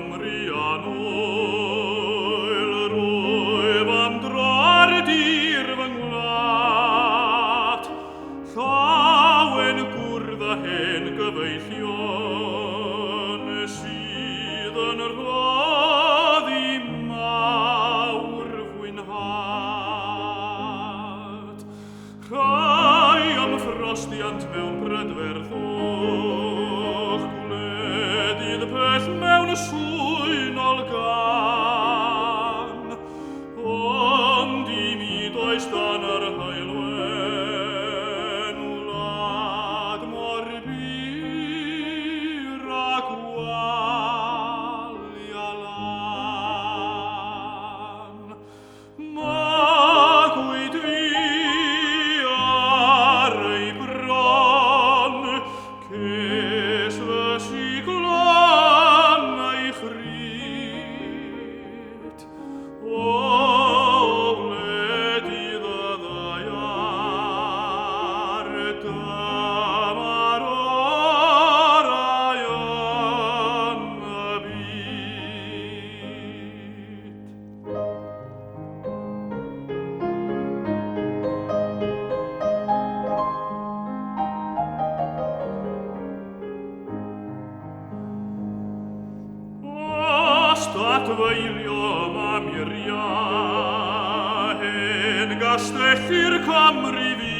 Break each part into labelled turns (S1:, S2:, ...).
S1: Cymrianwyl rwyf am drod i'r fy ngwlad, llawen gwrdd a hen gyfeillion sydd yn rhoddi mawr fwynhad. Rhai am frostiant mewn brydferthwch, gwledydd pell mewn swynol gan, ond i mi does dan yr haelwen wlad mor bir ac walialan. Magwyd fi ar ei bron, ces fy siglan a'i chryd. O wledydd y ddaiar, dyma'r orau yn y byd. Statfeilio Mamiria, hen gastelli'r Cymru fi,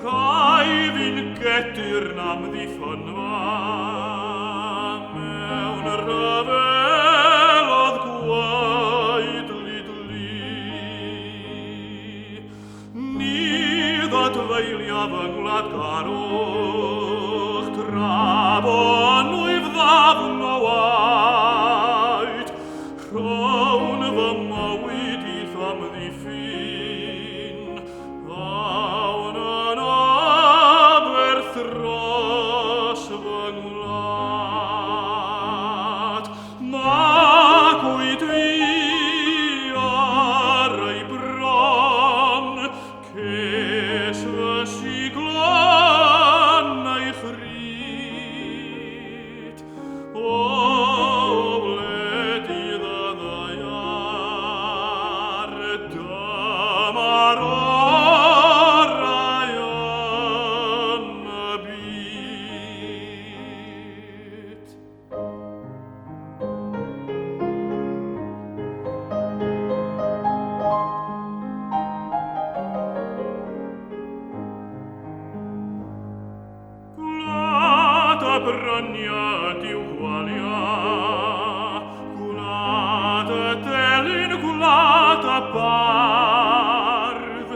S1: rhai fi'n gedur nam ddiffynfa, mewn rhyfelodd gwaedlidlu. Ni ddadfeiliaf yng Ngwladgarwch, drafon wyf ddafn o waed, rhawn fy mywyd i tham ddiffyn, awn yn Aberthros fy ngwlad. Magwyd fi ar ei bron, ces fy siglan a'i chryd. O wledydd y ddaiar, dyma'r orau yn y byd. Gwlad y bryniad i'w gwalia, gwlad y delyn, gwlad y bardd,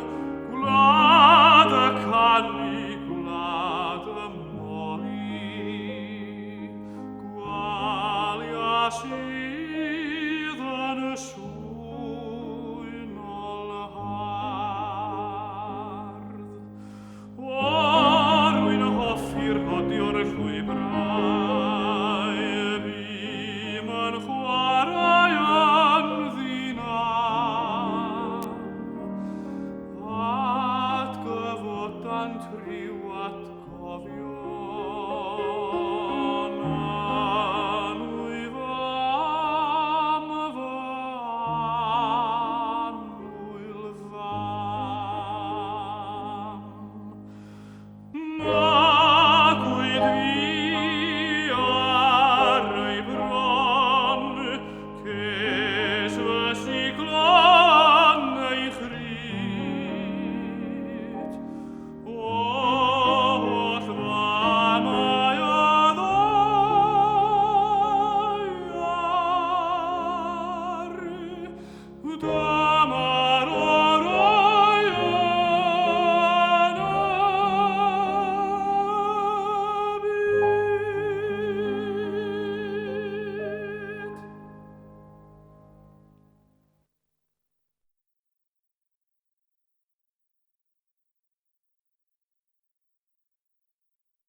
S1: gwlad y canu, gwlad y moli, gwalia sy'n